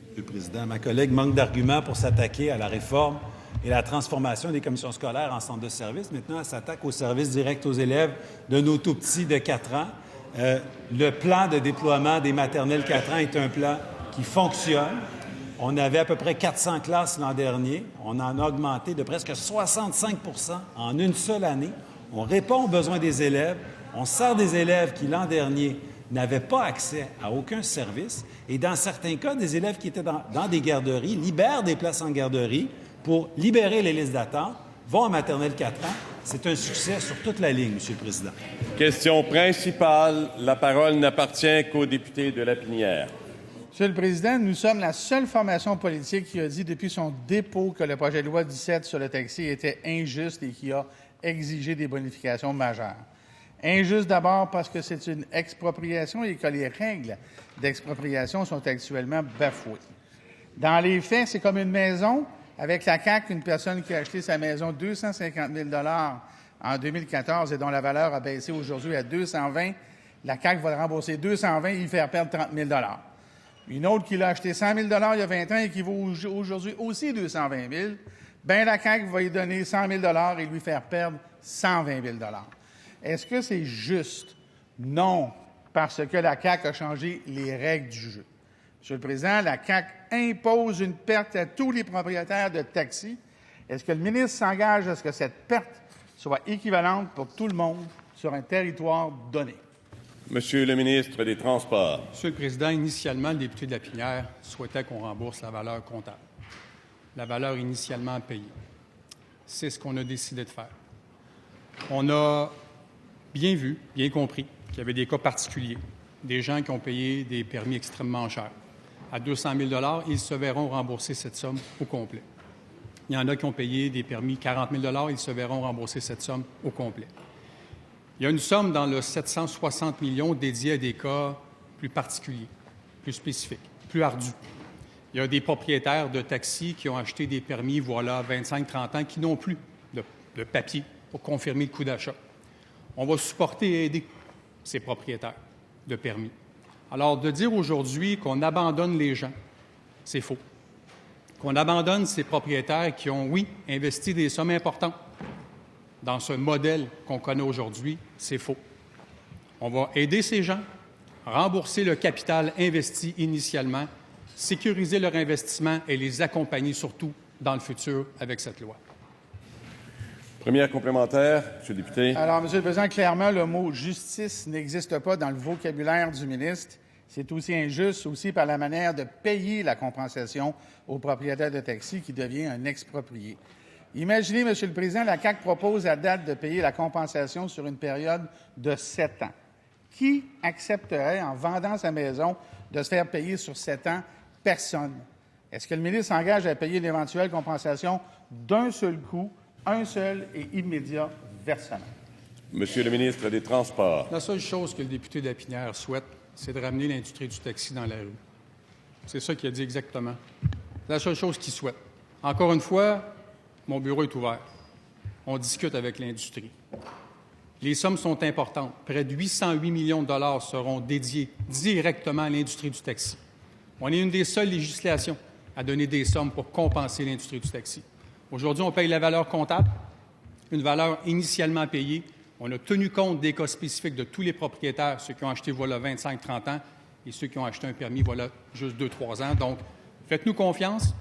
Speaker 5: Monsieur le Président, ma collègue manque d'arguments pour s'attaquer à la réforme et la transformation des commissions scolaires en centres de services. Maintenant, elle s'attaque aux services directs aux élèves de nos tout-petits de 4 ans. Le plan de déploiement des maternelles 4 ans est un plan qui fonctionne. On avait à peu près 400 classes l'an dernier. On en a augmenté de presque 65 % en une seule année. On répond aux besoins des élèves. On sert des élèves qui, l'an dernier, n'avaient pas accès à aucun service. Et dans certains cas, des élèves qui étaient dans des garderies libèrent des places en garderie pour libérer les listes d'attente, vont à maternelle 4 ans. C'est un succès sur toute la ligne, Monsieur le Président.
Speaker 1: Question principale. La parole n'appartient qu'au député de Lapinière.
Speaker 14: Monsieur le Président, nous sommes la seule formation politique qui a dit depuis son dépôt que le projet de loi 17 sur le taxi était injuste et qui a exigé des bonifications majeures. Injuste d'abord parce que c'est une expropriation et que les règles d'expropriation sont actuellement bafouées. Dans les faits, c'est comme une maison. Avec la CAQ, une personne qui a acheté sa maison 250 000 en 2014 et dont la valeur a baissé aujourd'hui à 220 la CAQ va le rembourser 220 et lui faire perdre 30 000 Une autre qui l'a acheté 100 000 il y a 20 ans et qui vaut aujourd'hui aussi 220 000 bien la CAQ va lui donner 100 000 et lui faire perdre 120 000 Est-ce que c'est juste? Non, parce que la CAQ a changé les règles du jeu. Monsieur le Président, la CAQ impose une perte à tous les propriétaires de taxis. Est-ce que le ministre s'engage à ce que cette perte soit équivalente pour tout le monde sur un territoire donné?
Speaker 1: Monsieur le ministre des Transports.
Speaker 15: Monsieur le Président, initialement, le député de Lapinière souhaitait qu'on rembourse la valeur comptable, la valeur initialement payée. C'est ce qu'on a décidé de faire. On a bien vu, bien compris qu'il y avait des cas particuliers, des gens qui ont payé des permis extrêmement chers. À 200 000 ils se verront rembourser cette somme au complet. Il y en a qui ont payé des permis 40 000 ils se verront rembourser cette somme au complet. Il y a une somme dans le 760 millions dédiée à des cas plus particuliers, plus spécifiques, plus ardus. Il y a des propriétaires de taxis qui ont acheté des permis, voilà, 25-30 ans, qui n'ont plus de papier pour confirmer le coût d'achat. On va supporter et aider ces propriétaires de permis. Alors, de dire aujourd'hui qu'on abandonne les gens, c'est faux. Qu'on abandonne ces propriétaires qui ont, oui, investi des sommes importantes dans ce modèle qu'on connaît aujourd'hui, c'est faux. On va aider ces gens, rembourser le capital investi initialement, sécuriser leur investissement et les accompagner surtout dans le futur avec cette loi.
Speaker 1: Première complémentaire, M. le député.
Speaker 14: Alors, M. le Président, clairement, le mot « justice » n'existe pas dans le vocabulaire du ministre. C'est aussi injuste aussi par la manière de payer la compensation aux propriétaires de taxis qui devient un exproprié. Imaginez, M. le Président, la CAQ propose à date de payer la compensation sur une période de 7 ans. Qui accepterait, en vendant sa maison, de se faire payer sur 7 ans? Personne. Est-ce que le ministre s'engage à payer l'éventuelle compensation d'un seul coup, un seul et immédiat versement?
Speaker 1: Monsieur le ministre des Transports.
Speaker 15: La seule chose que le député Lapinière souhaite, c'est de ramener l'industrie du taxi dans la rue. C'est ça qu'il a dit exactement. C'est la seule chose qu'il souhaite. Encore une fois, mon bureau est ouvert. On discute avec l'industrie. Les sommes sont importantes. Près de 808 millions de dollars seront dédiés directement à l'industrie du taxi. On est une des seules législations à donner des sommes pour compenser l'industrie du taxi. Aujourd'hui, on paye la valeur comptable, une valeur initialement payée. On a tenu compte des cas spécifiques de tous les propriétaires, ceux qui ont acheté voilà 25-30 ans et ceux qui ont acheté un permis voilà juste 2-3 ans. Donc, faites-nous confiance.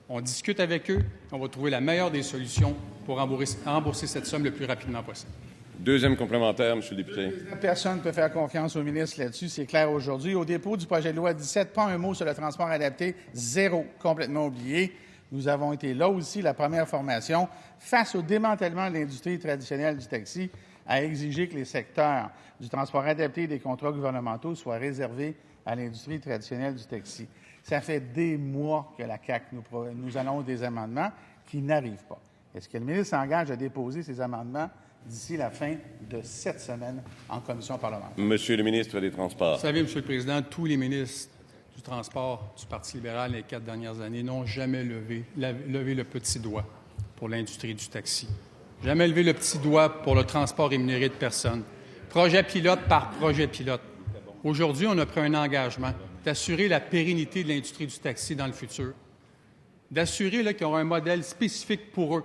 Speaker 15: On discute avec eux. On va trouver la meilleure des solutions pour rembourser cette somme le plus rapidement possible.
Speaker 1: Deuxième complémentaire, M. le député.
Speaker 14: Personne ne peut faire confiance au ministre là-dessus, c'est clair aujourd'hui. Au dépôt du projet de loi 17, pas un mot sur le transport adapté, zéro, complètement oublié. Nous avons été là aussi, la première formation, face au démantèlement de l'industrie traditionnelle du taxi, à exiger que les secteurs du transport adapté et des contrats gouvernementaux soient réservés à l'industrie traditionnelle du taxi. Ça fait des mois que la CAQ nous annonce des amendements qui n'arrivent pas. Est-ce que le ministre s'engage à déposer ces amendements d'ici la fin de cette semaine en commission parlementaire?
Speaker 1: Monsieur le ministre des Transports.
Speaker 15: Vous savez, M. le Président, tous les ministres du Transport du Parti libéral les 4 dernières années n'ont jamais levé le petit doigt pour l'industrie du taxi. Jamais levé le petit doigt pour le transport rémunéré de personnes. Projet pilote par projet pilote. Aujourd'hui, on a pris un engagement d'assurer la pérennité de l'industrie du taxi dans le futur, d'assurer qu'il y aura un modèle spécifique pour eux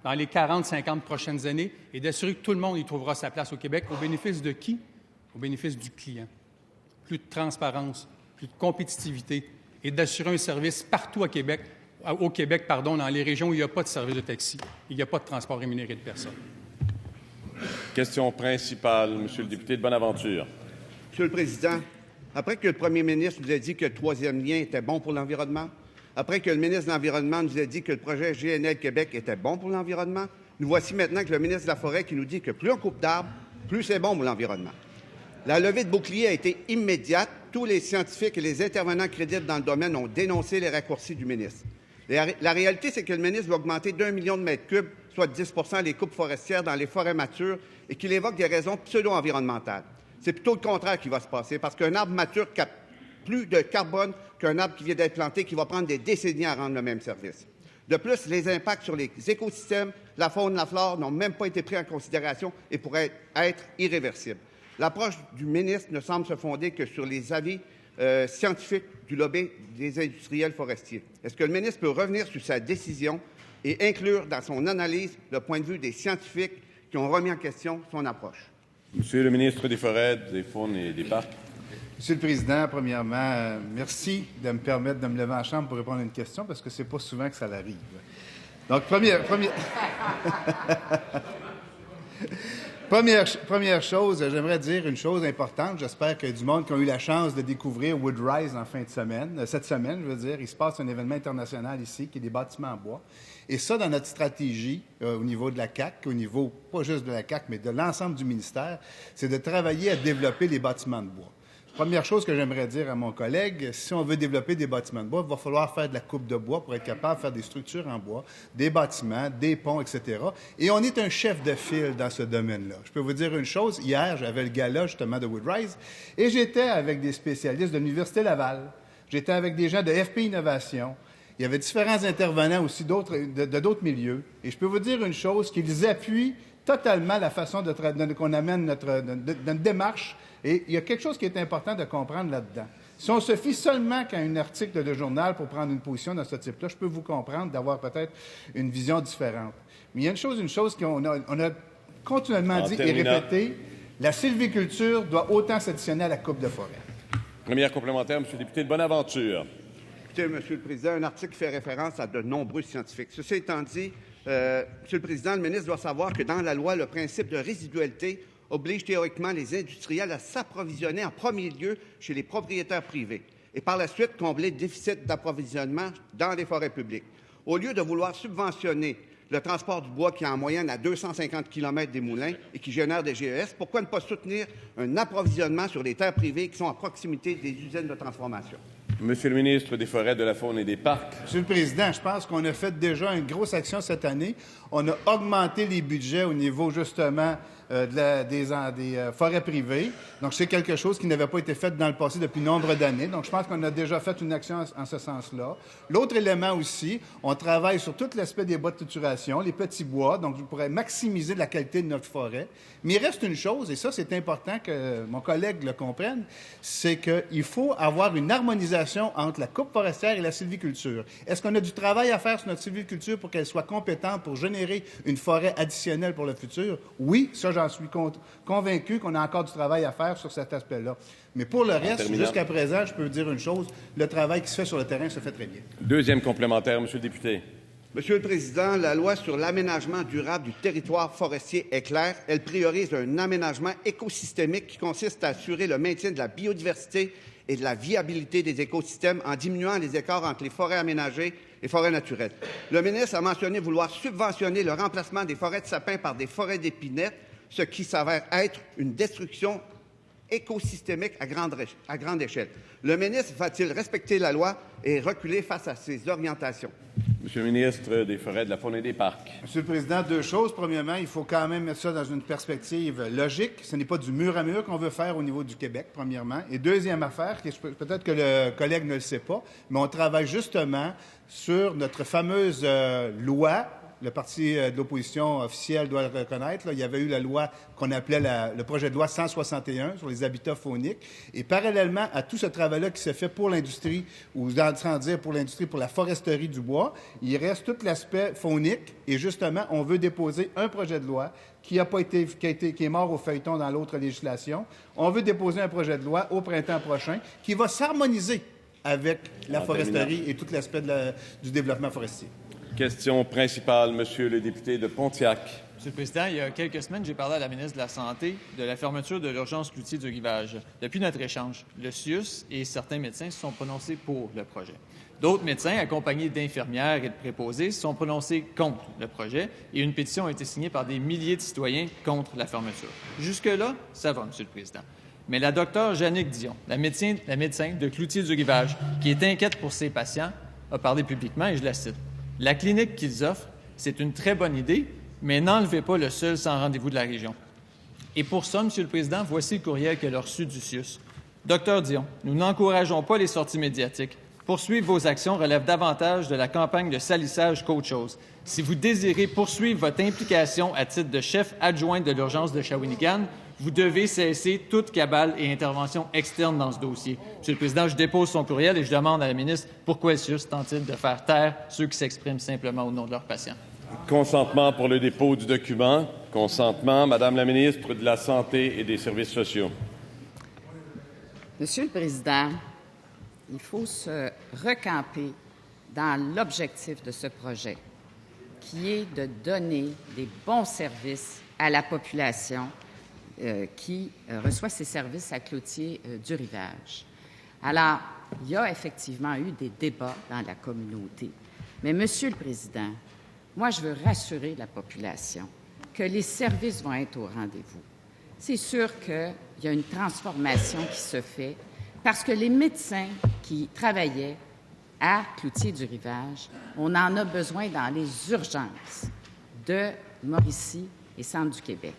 Speaker 15: dans les 40-50 prochaines années et d'assurer que tout le monde y trouvera sa place au Québec. Au bénéfice de qui? Au bénéfice du client. Plus de transparence, plus de compétitivité et d'assurer un service partout au Québec, dans les régions où il n'y a pas de service de taxi, il n'y a pas de transport rémunéré de personnes.
Speaker 1: Question principale, Monsieur le député de Bonaventure.
Speaker 16: Monsieur le Président, après que le premier ministre nous a dit que le troisième lien était bon pour l'environnement, après que le ministre de l'Environnement nous a dit que le projet GNL Québec était bon pour l'environnement, nous voici maintenant que le ministre de la Forêt qui nous dit que plus on coupe d'arbres, plus c'est bon pour l'environnement. La levée de bouclier a été immédiate. Tous les scientifiques et les intervenants crédibles dans le domaine ont dénoncé les raccourcis du ministre. La réalité, c'est que le ministre va augmenter d'1 million de mètres cubes, soit 10 % les coupes forestières dans les forêts matures, et qu'il évoque des raisons pseudo-environnementales. C'est plutôt le contraire qui va se passer, parce qu'un arbre mature capte plus de carbone qu'un arbre qui vient d'être planté, qui va prendre des décennies à rendre le même service. De plus, les impacts sur les écosystèmes, la faune, la flore n'ont même pas été pris en considération et pourraient être irréversibles. L'approche du ministre ne semble se fonder que sur les avis scientifiques du lobby des industriels forestiers. Est-ce que le ministre peut revenir sur sa décision et inclure dans son analyse le point de vue des scientifiques qui ont remis en question son approche?
Speaker 1: Monsieur le ministre des Forêts, des Faunes et des Parcs.
Speaker 17: Monsieur le Président, premièrement, merci de me permettre de me lever en chambre pour répondre à une question, parce que c'est pas souvent que ça l'arrive. Donc, Première chose, j'aimerais dire une chose importante. J'espère que du monde qui a eu la chance de découvrir Woodrise en fin de semaine, cette semaine, je veux dire, il se passe un événement international ici qui est des bâtiments en bois. Et ça, dans notre stratégie au niveau de la CAQ, au niveau pas juste de la CAQ, mais de l'ensemble du ministère, c'est de travailler à développer les bâtiments de bois. Première chose que j'aimerais dire à mon collègue, si on veut développer des bâtiments de bois, il va falloir faire de la coupe de bois pour être capable de faire des structures en bois, des bâtiments, des ponts, etc. Et on est un chef de file dans ce domaine-là. Je peux vous dire une chose, hier, j'avais le gala justement de Woodrise et j'étais avec des spécialistes de l'Université Laval, j'étais avec des gens de FP Innovation, il y avait différents intervenants aussi de d'autres milieux. Et je peux vous dire une chose, qu'ils appuient totalement la façon qu'on amène notre démarche. Et il y a quelque chose qui est important de comprendre là-dedans. Si on se fie seulement qu'à un article de journal pour prendre une position dans ce type-là, je peux vous comprendre d'avoir peut-être une vision différente. Mais il y a une chose qu'on a continuellement dit et
Speaker 1: terminant.
Speaker 17: répété, la sylviculture doit autant s'additionner à la coupe de forêt.
Speaker 1: Première complémentaire, M. le député de Bonaventure.
Speaker 16: Écoutez, Monsieur le Président, un article fait référence à de nombreux scientifiques. Ceci étant dit, Monsieur le Président, le ministre doit savoir que dans la loi, le principe de résidualité oblige théoriquement les industriels à s'approvisionner en premier lieu chez les propriétaires privés et par la suite combler le déficit d'approvisionnement dans les forêts publiques. Au lieu de vouloir subventionner le transport du bois qui est en moyenne à 250 km des moulins et qui génère des GES, pourquoi ne pas soutenir un approvisionnement sur les terres privées qui sont à proximité des usines de transformation?
Speaker 1: Monsieur le ministre des Forêts, de la Faune et des Parcs.
Speaker 17: Monsieur le Président, je pense qu'on a fait déjà une grosse action cette année. On a augmenté les budgets au niveau, justement, des forêts privées. Donc, c'est quelque chose qui n'avait pas été fait dans le passé depuis nombre d'années. Donc, je pense qu'on a déjà fait une action en ce sens-là. L'autre élément aussi, on travaille sur tout l'aspect des bois de trituration, les petits bois. Donc, je pourrais maximiser la qualité de notre forêt. Mais il reste une chose, et ça, c'est important que mon collègue le comprenne, c'est qu'il faut avoir une harmonisation entre la coupe forestière et la sylviculture. Est-ce qu'on a du travail à faire sur notre sylviculture pour qu'elle soit compétente pour générer une forêt additionnelle pour le futur? Oui, ça, j'en suis convaincu qu'on a encore du travail à faire sur cet aspect-là. Mais pour le reste, jusqu'à présent, je peux dire une chose, le travail qui se fait sur le terrain se fait très bien.
Speaker 1: Deuxième complémentaire, Monsieur le député.
Speaker 16: Monsieur le Président, la loi sur l'aménagement durable du territoire forestier est claire. Elle priorise un aménagement écosystémique qui consiste à assurer le maintien de la biodiversité et de la viabilité des écosystèmes en diminuant les écarts entre les forêts aménagées et forêts naturelles. Le ministre a mentionné vouloir subventionner le remplacement des forêts de sapins par des forêts d'épinettes, ce qui s'avère être une destruction écosystémique à grande échelle. Le ministre va-t-il respecter la loi et reculer face à ces orientations?
Speaker 1: Monsieur le ministre des Forêts, de la Faune et des Parcs.
Speaker 17: Monsieur le Président, deux choses. Premièrement, il faut quand même mettre ça dans une perspective logique. Ce n'est pas du mur à mur qu'on veut faire au niveau du Québec, premièrement. Et deuxième affaire, peut-être que le collègue ne le sait pas, mais on travaille justement sur notre fameuse loi. Le parti de l'opposition officielle doit le reconnaître. Là, il y avait eu la loi qu'on appelait le projet de loi 161 sur les habitats fauniques. Et parallèlement à tout ce travail-là qui s'est fait pour l'industrie, ou sans dire pour l'industrie, pour la foresterie du bois, il reste tout l'aspect faunique. Et justement, on veut déposer un projet de loi qui est mort au feuilleton dans l'autre législation. On veut déposer un projet de loi au printemps prochain qui va s'harmoniser avec la foresterie et tout l'aspect du développement forestier.
Speaker 1: Question principale, Monsieur le député de Pontiac.
Speaker 18: Monsieur le Président, il y a quelques semaines, j'ai parlé à la ministre de la Santé de la fermeture de l'urgence Cloutier du Rivage. Depuis notre échange, le CIUS et certains médecins se sont prononcés pour le projet. D'autres médecins, accompagnés d'infirmières et de préposés, se sont prononcés contre le projet et une pétition a été signée par des milliers de citoyens contre la fermeture. Jusque-là, ça va, Monsieur le Président. Mais la docteure Jannick Dion, la médecin de Cloutier du Rivage, qui est inquiète pour ses patients, a parlé publiquement et je la cite. La clinique qu'ils offrent, c'est une très bonne idée, mais n'enlevez pas le seul sans rendez-vous de la région. Et pour ça, Monsieur le Président, voici le courriel qu'elle a reçu du CIUS. Docteur Dion, nous n'encourageons pas les sorties médiatiques. Poursuivre vos actions relève davantage de la campagne de salissage qu'autre chose. Si vous désirez poursuivre votre implication à titre de chef adjoint de l'urgence de Shawinigan, vous devez cesser toute cabale et intervention externe dans ce dossier. Monsieur le Président, je dépose son courriel et je demande à la ministre pourquoi le CIUS tente-t-il de faire taire ceux qui s'expriment simplement au nom de leurs patients.
Speaker 1: Consentement pour le dépôt du document. Consentement. Madame la ministre de la Santé et des Services sociaux.
Speaker 19: Monsieur le Président, il faut se recamper dans l'objectif de ce projet, qui est de donner des bons services à la population qui reçoit ces services à Cloutier du Rivage. Alors, il y a effectivement eu des débats dans la communauté. Mais, Monsieur le Président, moi, je veux rassurer la population que les services vont être au rendez-vous. C'est sûr qu'il y a une transformation qui se fait parce que les médecins qui travaillaient à Cloutier du Rivage, on en a besoin dans les urgences de Mauricie et Centre du Québec.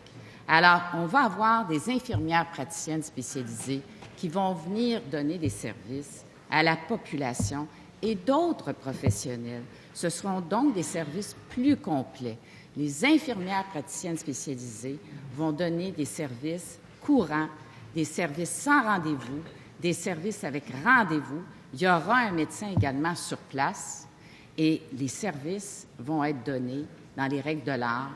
Speaker 19: Alors, on va avoir des infirmières praticiennes spécialisées qui vont venir donner des services à la population et d'autres professionnels. Ce seront donc des services plus complets. Les infirmières praticiennes spécialisées vont donner des services courants, des services sans rendez-vous, des services avec rendez-vous. Il y aura un médecin également sur place et les services vont être donnés dans les règles de l'art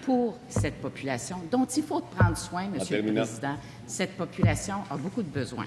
Speaker 19: pour cette population dont il faut prendre soin, Monsieur le Président. Cette population a beaucoup de besoins.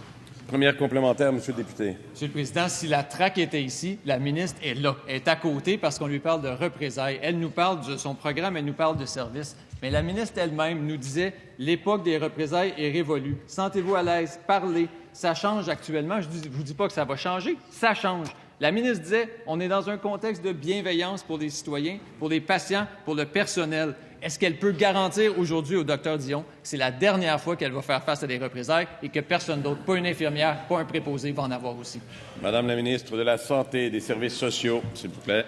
Speaker 1: Première complémentaire, Monsieur le député.
Speaker 18: Monsieur le Président, si la TRAC était ici, la ministre est là, elle est à côté parce qu'on lui parle de représailles. Elle nous parle de son programme, elle nous parle de services. Mais la ministre elle-même nous disait « l'époque des représailles est révolue. Sentez-vous à l'aise, parlez. Ça change actuellement. » Je ne vous dis pas que ça va changer, ça change. La ministre disait « on est dans un contexte de bienveillance pour les citoyens, pour les patients, pour le personnel. » Est-ce qu'elle peut garantir aujourd'hui au Dr Dion que c'est la dernière fois qu'elle va faire face à des représailles et que personne d'autre, pas une infirmière, pas un préposé, va en avoir aussi?
Speaker 1: Madame la ministre de la Santé et des Services sociaux, s'il vous plaît.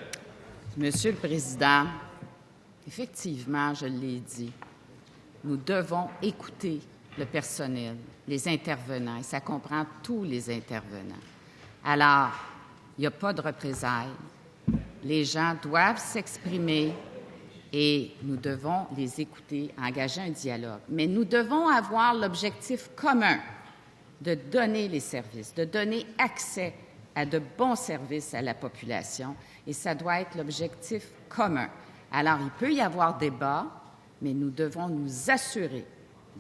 Speaker 19: Monsieur le Président, effectivement, je l'ai dit, nous devons écouter le personnel, les intervenants, et ça comprend tous les intervenants. Alors, il n'y a pas de représailles. Les gens doivent s'exprimer et nous devons les écouter, engager un dialogue. Mais nous devons avoir l'objectif commun de donner les services, de donner accès à de bons services à la population, et ça doit être l'objectif commun. Alors, il peut y avoir débat, mais nous devons nous assurer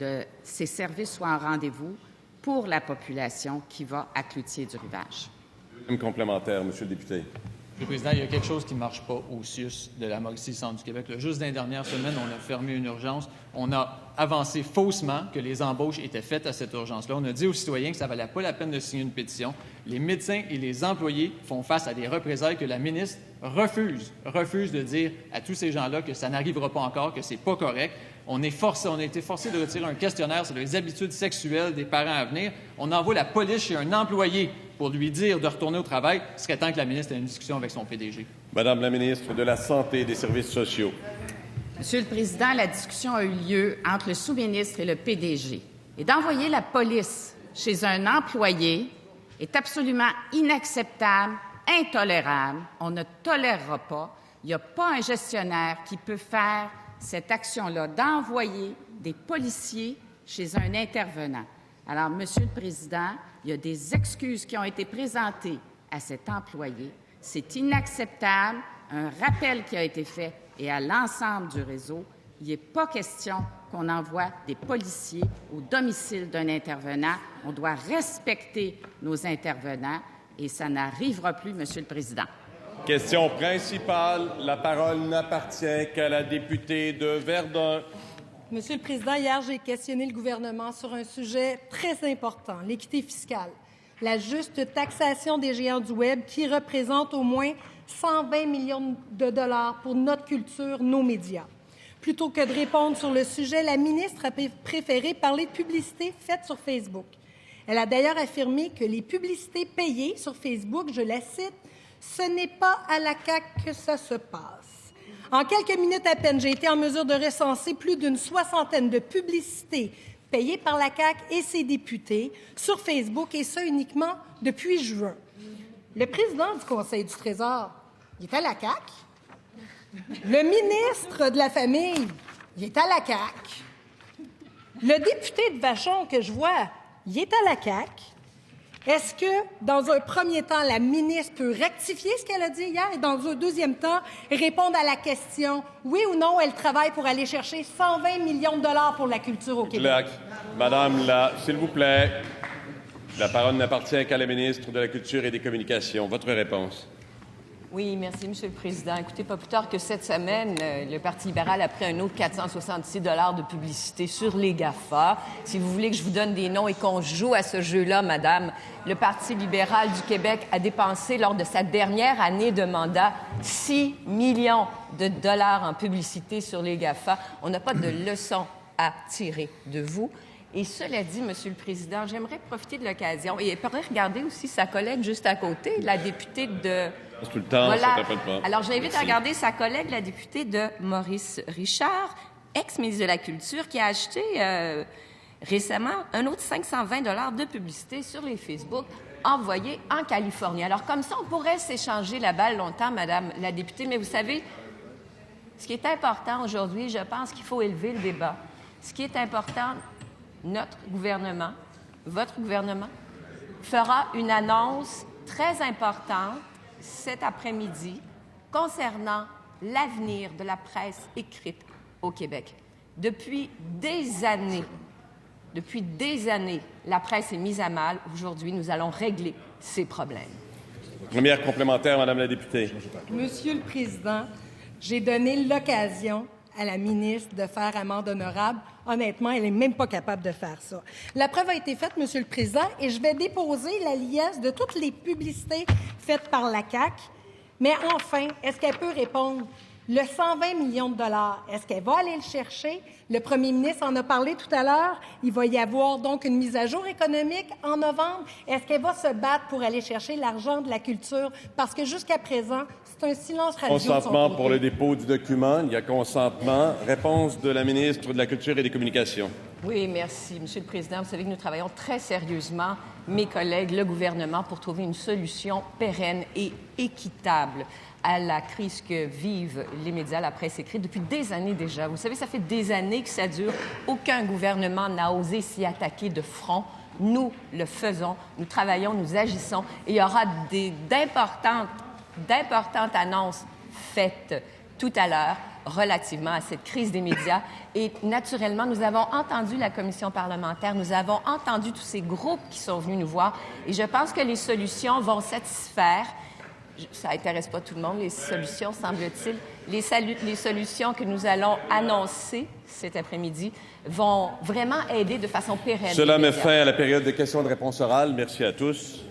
Speaker 19: que ces services soient en rendez-vous pour la population qui va à Cloutier-du-Rivage.
Speaker 1: Deuxième complémentaire, Monsieur le député.
Speaker 18: Monsieur le Président, il y a quelque chose qui ne marche pas au CIUS de la Mauricie Centre du Québec. Juste dans les dernières semaines, on a fermé une urgence. On a avancé faussement que les embauches étaient faites à cette urgence-là. On a dit aux citoyens que ça ne valait pas la peine de signer une pétition. Les médecins et les employés font face à des représailles que la ministre refuse de dire à tous ces gens-là que ça n'arrivera pas encore, que c'est pas correct. On a été forcé de retirer un questionnaire sur les habitudes sexuelles des parents à venir. On envoie la police chez un employé pour lui dire de retourner au travail. Il serait temps que la ministre ait une discussion avec son PDG.
Speaker 1: Madame la ministre de la Santé et des Services sociaux.
Speaker 19: Monsieur le Président, la discussion a eu lieu entre le sous-ministre et le PDG. Et d'envoyer la police chez un employé est absolument inacceptable, intolérable. On ne tolérera pas. Il n'y a pas un gestionnaire qui peut faire cette action-là, d'envoyer des policiers chez un intervenant. Alors, Monsieur le Président, il y a des excuses qui ont été présentées à cet employé. C'est inacceptable. Un rappel qui a été fait et à l'ensemble du réseau. Il n'est pas question qu'on envoie des policiers au domicile d'un intervenant. On doit respecter nos intervenants et ça n'arrivera plus, Monsieur le Président.
Speaker 1: Question principale. La parole n'appartient qu'à la députée de Verdun.
Speaker 20: Monsieur le Président, hier, j'ai questionné le gouvernement sur un sujet très important, l'équité fiscale, la juste taxation des géants du Web qui représente au moins 120 millions de dollars pour notre culture, nos médias. Plutôt que de répondre sur le sujet, la ministre a préféré parler de publicité faite sur Facebook. Elle a d'ailleurs affirmé que les publicités payées sur Facebook, je la cite, « ce n'est pas à la CAQ que ça se passe ». En quelques minutes à peine, j'ai été en mesure de recenser plus d'une soixantaine de publicités payées par la CAQ et ses députés sur Facebook, et ça uniquement depuis juin. Le président du Conseil du Trésor, il est à la CAQ. Le ministre de la Famille, il est à la CAQ. Le député de Vachon que je vois, il est à la CAQ. Est-ce que, dans un premier temps, la ministre peut rectifier ce qu'elle a dit hier et, dans un deuxième temps, répondre à la question, oui ou non, elle travaille pour aller chercher 120 millions de dollars pour la culture au Québec?
Speaker 1: Madame, s'il vous plaît, la parole n'appartient qu'à la ministre de la Culture et des Communications. Votre réponse.
Speaker 21: Oui, merci, Monsieur le Président. Écoutez, pas plus tard que cette semaine, le Parti libéral a pris un autre 466 $ de publicité sur les GAFA. Si vous voulez que je vous donne des noms et qu'on joue à ce jeu-là, Madame, le Parti libéral du Québec a dépensé, lors de sa dernière année de mandat, 6 millions de dollars en publicité sur les GAFA. On n'a pas de leçon à tirer de vous. Et cela dit, Monsieur le Président, j'aimerais profiter de l'occasion et pourrait regarder aussi sa collègue juste à côté, la députée de...
Speaker 1: Tout le temps,
Speaker 21: voilà.
Speaker 1: Ça t'appelle pas.
Speaker 21: Alors, j'invite à regarder sa collègue, la députée de Maurice Richard, ex-ministre de la Culture, qui a acheté récemment un autre 520 $ de publicité sur les Facebook envoyés en Californie. Alors, comme ça, on pourrait s'échanger la balle longtemps, Madame la députée, mais vous savez, ce qui est important aujourd'hui, je pense qu'il faut élever le débat. Ce qui est important, notre gouvernement, votre gouvernement, fera une annonce très importante cet après-midi concernant l'avenir de la presse écrite au Québec. Depuis des années, la presse est mise à mal. Aujourd'hui, nous allons régler ces problèmes.
Speaker 1: Première complémentaire, Madame la députée.
Speaker 20: Monsieur le Président, j'ai donné l'occasion à la ministre de faire amende honorable. Honnêtement, elle n'est même pas capable de faire ça. La preuve a été faite, Monsieur le Président, et je vais déposer la liasse de toutes les publicités faites par la CAQ. Mais enfin, est-ce qu'elle peut répondre? Le 120 millions de dollars, est-ce qu'elle va aller le chercher? Le premier ministre en a parlé tout à l'heure. Il va y avoir donc une mise à jour économique en novembre. Est-ce qu'elle va se battre pour aller chercher l'argent de la culture? Parce que jusqu'à présent, c'est un silence radio.
Speaker 1: Consentement pour le dépôt du document. Il y a consentement. Réponse de la ministre de la Culture et des Communications.
Speaker 21: Oui, merci. Monsieur le Président, vous savez que nous travaillons très sérieusement, mes collègues, le gouvernement, pour trouver une solution pérenne et équitable à la crise que vivent les médias, la presse écrite, depuis des années déjà. Vous savez, ça fait des années que ça dure. Aucun gouvernement n'a osé s'y attaquer de front. Nous le faisons, nous travaillons, nous agissons. Et il y aura d'importantes annonces faites tout à l'heure relativement à cette crise des médias. Et naturellement, nous avons entendu la commission parlementaire, nous avons entendu tous ces groupes qui sont venus nous voir. Et je pense que les solutions vont satisfaire. Ça n'intéresse pas tout le monde, les solutions, semble-t-il. Les solutions que nous allons annoncer cet après-midi vont vraiment aider de façon pérenne.
Speaker 1: Cela met fin à la période de questions et de réponses orales. Merci à tous.